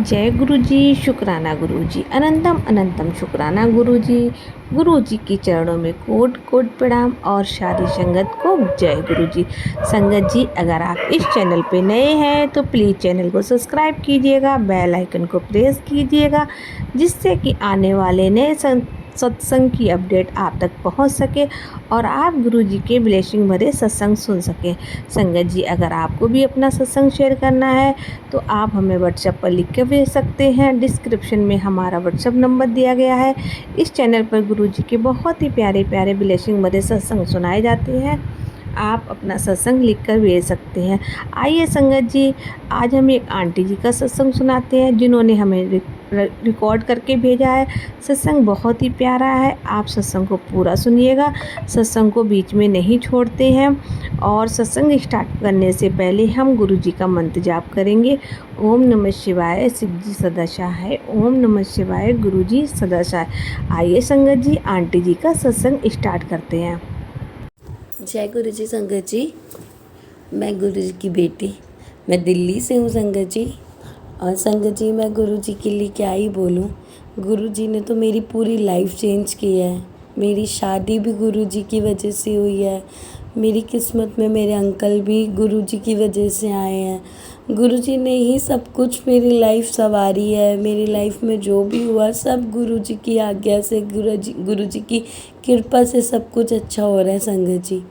जय गुरु जी, शुक्राना गुरु जी, अनंतम अनंतम शुक्राना गुरु जी की चरणों में कोट कोट प्रणाम और शादी संगत को जय गुरु जी। संगत जी, अगर आप इस चैनल पे नए हैं तो प्लीज़ चैनल को सब्सक्राइब कीजिएगा, बेल आइकन को प्रेस कीजिएगा, जिससे कि आने वाले नए सत्संग की अपडेट आप तक पहुंच सके और आप गुरु जी के ब्लेसिंग भरे सत्संग सुन सकें। संगत जी, अगर आपको भी अपना सत्संग शेयर करना है तो आप हमें व्हाट्सएप पर लिख के भेज सकते हैं। डिस्क्रिप्शन में हमारा व्हाट्सएप नंबर दिया गया है। इस चैनल पर गुरु जी के बहुत ही प्यारे प्यारे ब्लेसिंग भरे सत्संग सुनाए जाते हैं। आप अपना सत्संग लिख कर भेज सकते हैं। आइए संगत जी, आज हम एक आंटी जी का सत्संग सुनाते हैं जिन्होंने हमें रिकॉर्ड करके भेजा है। सत्संग बहुत ही प्यारा है, आप सत्संग को पूरा सुनिएगा, सत्संग को बीच में नहीं छोड़ते हैं। और सत्संग स्टार्ट करने से पहले हम गुरु जी का मंत्र जाप करेंगे। ओम नमः शिवाय, शिव जी सदा सहाय। ओम नमः शिवाय, गुरु जी सदा सहाय। आइए संगत जी, आंटी जी का सत्संग स्टार्ट करते हैं। जय गुरु जी। संगत जी, मैं गुरु जी की बेटी, मैं दिल्ली से हूँ संगत जी। और संगत जी, मैं गुरु जी के लिए क्या ही बोलूँ। गुरु जी ने तो मेरी पूरी लाइफ चेंज की है। मेरी शादी भी गुरु जी की वजह से हुई है। मेरी किस्मत में मेरे अंकल भी गुरु जी की वजह से आए हैं। गुरु जी ने ही सब कुछ मेरी लाइफ संवारी है। मेरी लाइफ में जो भी हुआ सब गुरु जी की आज्ञा से, गुरु जी की कृपा से सब कुछ अच्छा हो रहा है संगत जी।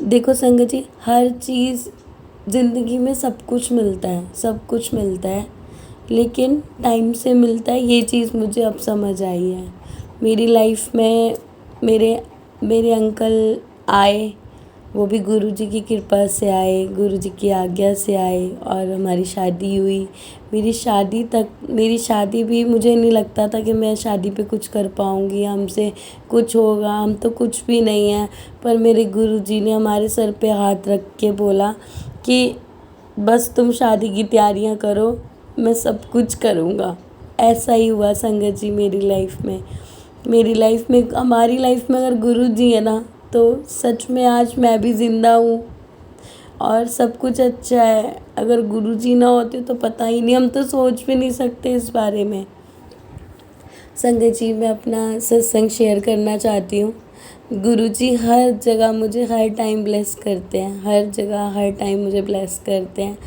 देखो संगत जी, हर चीज़ ज़िंदगी में सब कुछ मिलता है, सब कुछ मिलता है, लेकिन टाइम से मिलता है। ये चीज़ मुझे अब समझ आई है। मेरी लाइफ में मेरे मेरे अंकल आए, वो भी गुरु जी की कृपा से आए, गुरु जी की आज्ञा से आए और हमारी शादी हुई। मेरी शादी भी मुझे नहीं लगता था कि मैं शादी पे कुछ कर पाऊँगी, हमसे कुछ होगा, हम तो कुछ भी नहीं हैं। पर मेरे गुरु जी ने हमारे सर पे हाथ रख के बोला कि बस तुम शादी की तैयारियां करो, मैं सब कुछ करूँगा। ऐसा ही हुआ संगत जी मेरी लाइफ में हमारी लाइफ में अगर गुरु जी है ना, तो सच में आज मैं भी ज़िंदा हूँ और सब कुछ अच्छा है। अगर गुरु जी ना होते तो पता ही नहीं, हम तो सोच भी नहीं सकते इस बारे में। संगत जी, मैं अपना सत्संग शेयर करना चाहती हूँ। गुरु जी हर जगह मुझे हर टाइम ब्लेस करते हैं, हर जगह हर टाइम मुझे ब्लेस करते हैं।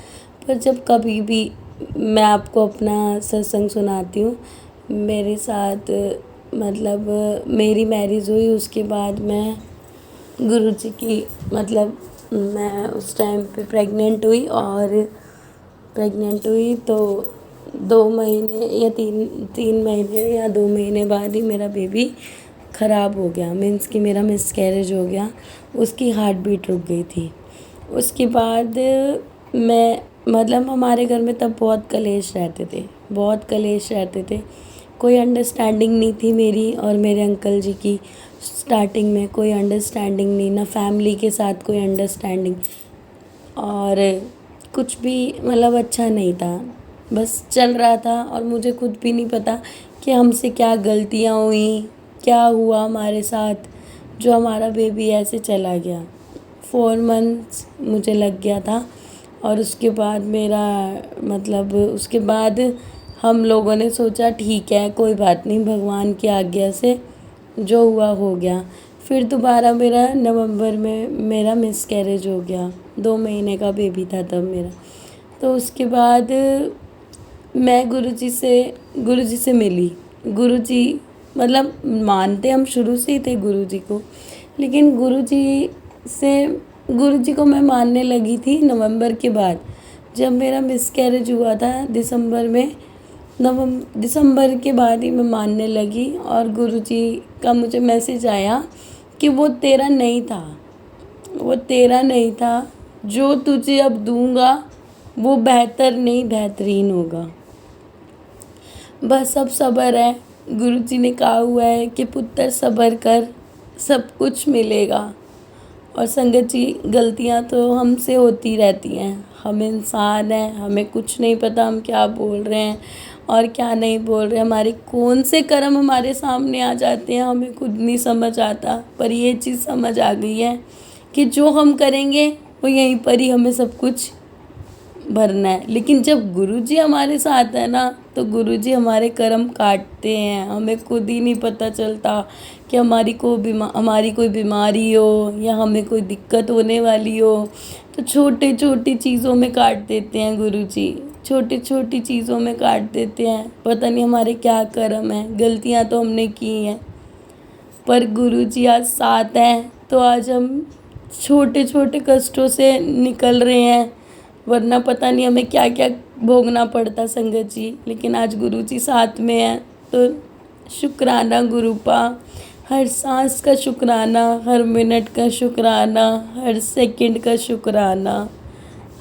पर जब कभी भी मैं आपको अपना सत्संग सुनाती हूँ, मेरे साथ मेरी मैरिज हुई, उसके बाद मैं गुरु जी की मैं उस टाइम पे प्रेग्नेंट हुई तो 2 महीने या तीन महीने या 2 महीने बाद ही मेरा बेबी ख़राब हो गया। मीन्स कि मेरा मिसकैरेज हो गया, उसकी हार्ट बीट रुक गई थी। उसके बाद मैं हमारे घर में तब बहुत कलेश रहते थे। कोई अंडरस्टैंडिंग नहीं थी मेरी और मेरे अंकल जी की। स्टार्टिंग में कोई अंडरस्टैंडिंग नहीं, ना फैमिली के साथ कोई अंडरस्टैंडिंग, और कुछ भी अच्छा नहीं था। बस चल रहा था और मुझे खुद भी नहीं पता कि हमसे क्या गलतियाँ हुई, क्या हुआ हमारे साथ, जो हमारा बेबी ऐसे चला गया। 4 मंथ्स मुझे लग गया था। और उसके बाद उसके बाद हम लोगों ने सोचा ठीक है, कोई बात नहीं, भगवान की आज्ञा से जो हुआ हो गया। फिर दोबारा नवंबर में मेरा मिसकैरेज हो गया। 2 महीने का बेबी था तब मेरा। तो उसके बाद मैं गुरु जी से मिली। गुरु जी मानते हम शुरू से ही थे गुरु जी को, लेकिन गुरु जी को मैं मानने लगी थी नवंबर के बाद। जब मेरा मिसकैरेज हुआ था दिसंबर के बाद ही मैं मानने लगी। और गुरु जी का मुझे मैसेज आया कि वो तेरा नहीं था, जो तुझे अब दूंगा वो बेहतर नहीं बेहतरीन होगा। बस अब सब्र है। गुरु जी ने कहा हुआ है कि पुत्र सब्र कर, सब कुछ मिलेगा। और संगत जी, गलतियाँ तो हमसे होती रहती हैं, हम इंसान हैं, हमें कुछ नहीं पता हम क्या बोल रहे हैं और क्या नहीं बोल रहे। हमारे कौन से कर्म हमारे सामने आ जाते हैं हमें खुद नहीं समझ आता। पर ये चीज़ समझ आ गई है कि जो हम करेंगे वो यहीं पर ही हमें सब कुछ भरना है। लेकिन जब गुरुजी हमारे साथ है ना, तो गुरुजी हमारे कर्म काटते हैं। हमें खुद ही नहीं पता चलता कि हमारी कोई बीमारी हो या हमें कोई दिक्कत होने वाली हो, तो छोटे छोटी चीज़ों में काट देते हैं गुरुजी। छोटी छोटी चीज़ों में काट देते हैं। पता नहीं हमारे क्या कर्म है, गलतियाँ तो हमने की हैं, पर गुरुजी आज साथ हैं तो आज हम छोटे छोटे कष्टों से निकल रहे हैं, वरना पता नहीं हमें क्या क्या भोगना पड़ता संगत जी। लेकिन आज गुरुजी साथ में है तो शुक्राना गुरुपा। हर सांस का शुक्राना, हर मिनट का शुक्राना, हर सेकंड का शुक्राना,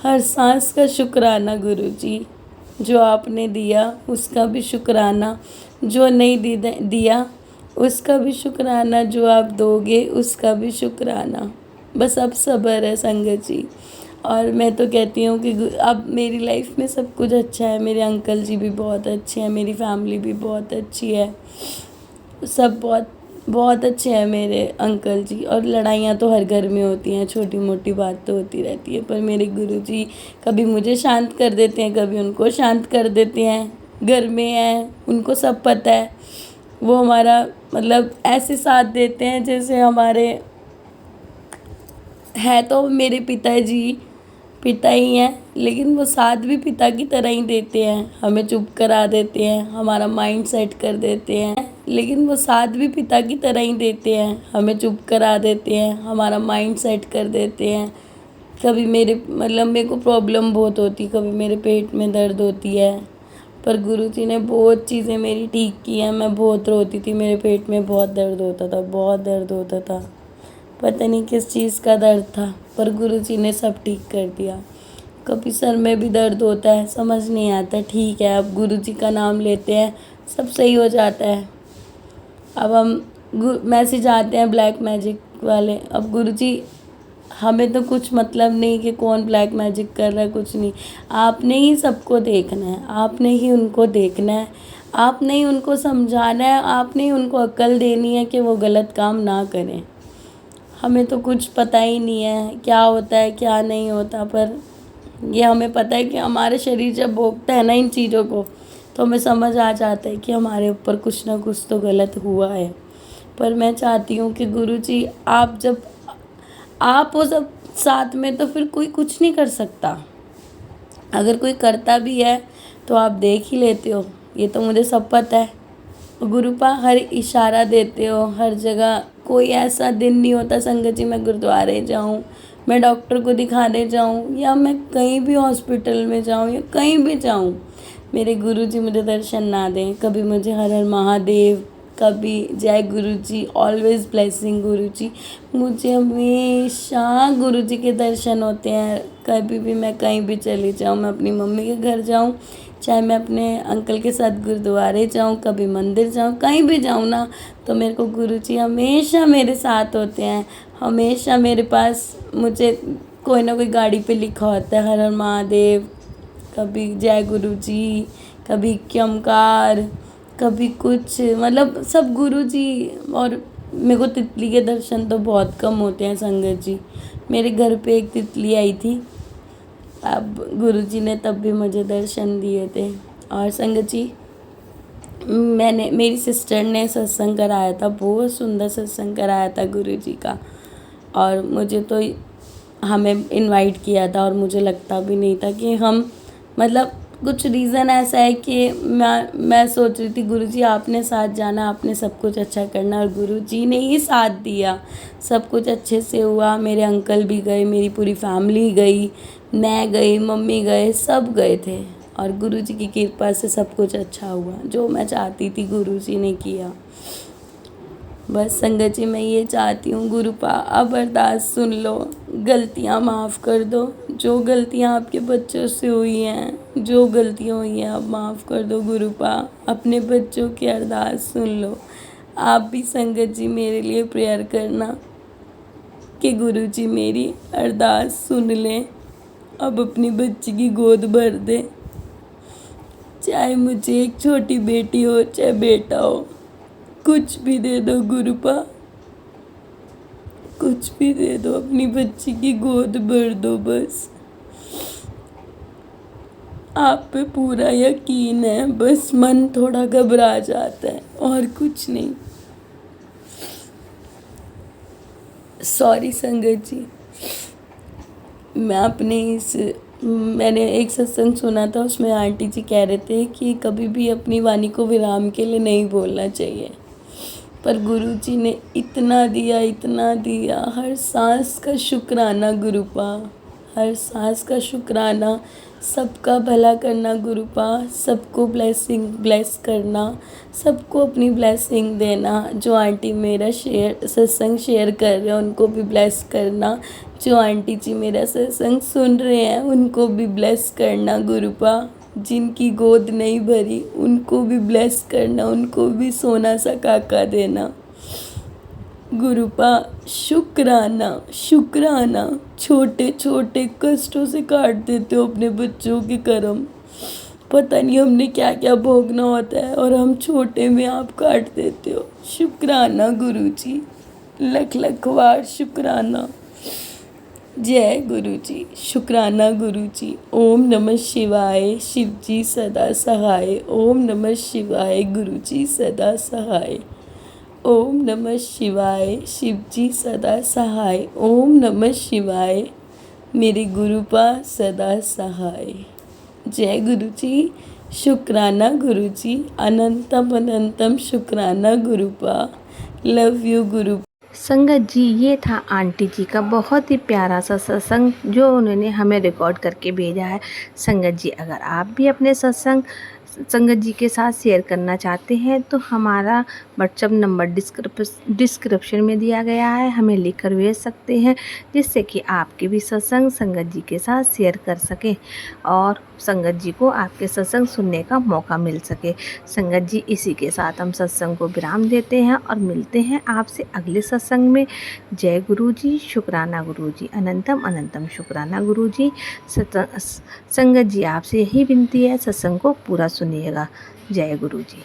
हर सांस का शुक्राना गुरुजी। जो आपने दिया उसका भी शुक्राना, जो नहीं दिया उसका भी शुक्राना, जो आप दोगे उसका भी शुक्राना। बस अब सब्र है संगत जी। और मैं तो कहती हूँ कि अब मेरी लाइफ में सब कुछ अच्छा है। मेरे अंकल जी भी बहुत अच्छे हैं, मेरी फैमिली भी बहुत अच्छी है, सब बहुत बहुत अच्छे हैं मेरे अंकल जी। और लड़ाइयाँ तो हर घर में होती हैं, छोटी मोटी बात तो होती रहती है, पर मेरे गुरुजी कभी मुझे शांत कर देते हैं, कभी उनको शांत कर देते हैं। घर में हैं, उनको सब पता है। वो हमारा मतलब ऐसे साथ देते हैं जैसे हमारे है तो मेरे पिता ही हैं, लेकिन वो साथ भी पिता की तरह ही देते हैं। हमें चुप करा देते हैं, हमारा माइंड सेट कर देते हैं, लेकिन वो साथ भी पिता की तरह ही देते हैं। हमें चुप करा देते हैं, हमारा माइंड सेट कर देते हैं। कभी मेरे को प्रॉब्लम बहुत होती, कभी मेरे पेट में दर्द होती है, पर गुरुजी ने बहुत चीज़ें मेरी ठीक की हैं। मैं बहुत रोती थी, मेरे पेट में बहुत दर्द होता था, बहुत दर्द होता था, पता नहीं किस चीज़ का दर्द था, पर गुरुजी ने सब ठीक कर दिया। कभी सर में भी दर्द होता है, समझ नहीं आता, ठीक है अब गुरुजी का नाम लेते हैं, सब सही हो जाता है। अब हम मैसेज आते हैं ब्लैक मैजिक वाले, अब गुरुजी हमें तो कुछ मतलब नहीं कि कौन ब्लैक मैजिक कर रहा है, कुछ नहीं। आपने ही सबको देखना है, आपने ही उनको देखना है, आपने ही उनको समझाना है, आपने ही उनको अक्ल देनी है कि वो गलत काम ना करें। हमें तो कुछ पता ही नहीं है क्या होता है क्या नहीं होता, पर ये हमें पता है कि हमारे शरीर जब भोगता है ना इन चीज़ों को, तो हमें समझ आ जाता है कि हमारे ऊपर कुछ ना कुछ तो गलत हुआ है। पर मैं चाहती हूँ कि गुरुजी आप जब आप वो सब साथ में, तो फिर कोई कुछ नहीं कर सकता। अगर कोई करता भी है तो आप देख ही लेते हो, ये तो मुझे सब पता है। गुरुपा हर इशारा देते हो, हर जगह कोई ऐसा दिन नहीं होता संगत जी मैं गुरुद्वारे जाऊँ, मैं डॉक्टर को दिखाने जाऊँ, या मैं कहीं भी हॉस्पिटल में जाऊँ या कहीं भी जाऊँ, मेरे गुरुजी मुझे दर्शन ना दें। कभी मुझे हर हर महादेव, कभी जय गुरुजी, ऑलवेज ब्लेसिंग गुरुजी, मुझे हमेशा गुरुजी के दर्शन होते हैं। कभी भी मैं कहीं भी चली जाऊँ, मैं अपनी मम्मी के घर जाऊँ, चाहे मैं अपने अंकल के साथ गुरुद्वारे जाऊँ, कभी मंदिर जाऊँ, कहीं भी जाऊँ ना, तो मेरे को गुरुजी हमेशा मेरे साथ होते हैं। हमेशा मेरे पास मुझे कोई ना कोई गाड़ी पे लिखा होता है हर हर महादेव, कभी जय गुरुजी, कभी क्यमकार, कभी कुछ, मतलब सब गुरुजी। और मेरे को तितली के दर्शन तो बहुत कम होते हैं संगत जी। मेरे घर पे एक तितली आई थी, अब गुरुजी ने तब भी मुझे दर्शन दिए थे। और संगत जी मेरी सिस्टर ने सत्संग कराया था, बहुत सुंदर सत्संग कराया था गुरुजी का, और मुझे तो हमें इनवाइट किया था, और मुझे लगता भी नहीं था कि हम, मतलब कुछ रीज़न ऐसा है कि मैं सोच रही थी गुरुजी आपने साथ जाना, आपने सब कुछ अच्छा करना, और गुरुजी ने ही साथ दिया, सब कुछ अच्छे से हुआ। मेरे अंकल भी गए, मेरी पूरी फैमिली गई, मैं गई, मम्मी गए, सब गए थे, और गुरुजी की कृपा से सब कुछ अच्छा हुआ। जो मैं चाहती थी गुरुजी ने किया। बस संगत जी मैं ये चाहती हूँ गुरुपा अब अरदास सुन लो, गलतियाँ माफ़ कर दो, जो गलतियाँ आपके बच्चों से हुई हैं, जो गलतियाँ हुई हैं अब माफ़ कर दो गुरुपा। अपने बच्चों की अरदास सुन लो। आप भी संगत जी मेरे लिए प्रेयर करना कि गुरुजी मेरी अरदास सुन लें, अब अपनी बच्ची की गोद भर दे, चाहे मुझे एक छोटी बेटी हो चाहे बेटा हो, कुछ भी दे दो गुरुपा, कुछ भी दे दो, अपनी बच्ची की गोद भर दो बस। आप पे पूरा यकीन है, बस मन थोड़ा घबरा जाता है और कुछ नहीं। सॉरी संगत जी। मैंने एक सत्संग सुना था, उसमें आंटी जी कह रहे थे कि कभी भी अपनी वाणी को विराम के लिए नहीं बोलना चाहिए, पर गुरु जी ने इतना दिया, हर सांस का शुक्राना गुरुपा, हर सांस का शुक्राना, सबका भला करना गुरुपा, सबको ब्लेस करना, सबको अपनी ब्लेसिंग देना। जो आंटी मेरा सत्संग शेयर कर रहे हैं उनको भी ब्लेस करना, जो आंटी जी मेरा सत्संग सुन रहे हैं उनको भी ब्लेस करना गुरुपा, जिनकी गोद नहीं भरी उनको भी ब्लेस करना, उनको भी सोना सा काका देना गुरुपा। शुक्राना, छोटे छोटे कष्टों से काट देते हो अपने बच्चों के कर्म। पता नहीं हमने क्या क्या भोगना होता है और हम छोटे में आप काट देते हो। शुक्राना गुरुजी, लख लख बार शुक्राना। जय गुरुजी, शुक्राना गुरुजी। ओम नमः शिवाय, शिव जी सदा सहाय। ओम नमः शिवाय, गुरुजी सदा सहाय। ओम नमः शिवाय, शिव जी सदा सहाय। ओम नमः शिवाय, मेरे गुरुपा सदा सहाय। जय गुरुजी, शुक्राना गुरुजी, अनंतम अनंतम शुक्राना गुरुपा। लव यू गुरु। संगत जी, ये था आंटी जी का बहुत ही प्यारा सा सत्संग जो उन्होंने हमें रिकॉर्ड करके भेजा है। संगत जी, अगर आप भी अपने सत्संग संगत जी के साथ शेयर करना चाहते हैं तो हमारा व्हाट्सएप नंबर डिस्क्रिप्शन में दिया गया है, हमें लिखकर भेज सकते हैं, जिससे कि आपके भी सत्संग संगत जी के साथ शेयर कर सकें और संगत जी को आपके सत्संग सुनने का मौका मिल सके। संगत जी, इसी के साथ हम सत्संग को विराम देते हैं और मिलते हैं आपसे अगले सत्संग में। जय गुरु जी, शुक्राना गुरु जी, अनंतम अनंतम शुक्राना गुरु जी। संगत जी, आपसे यही विनती है, सत्संग को पूरा सुनिएगा। जय गुरु जी।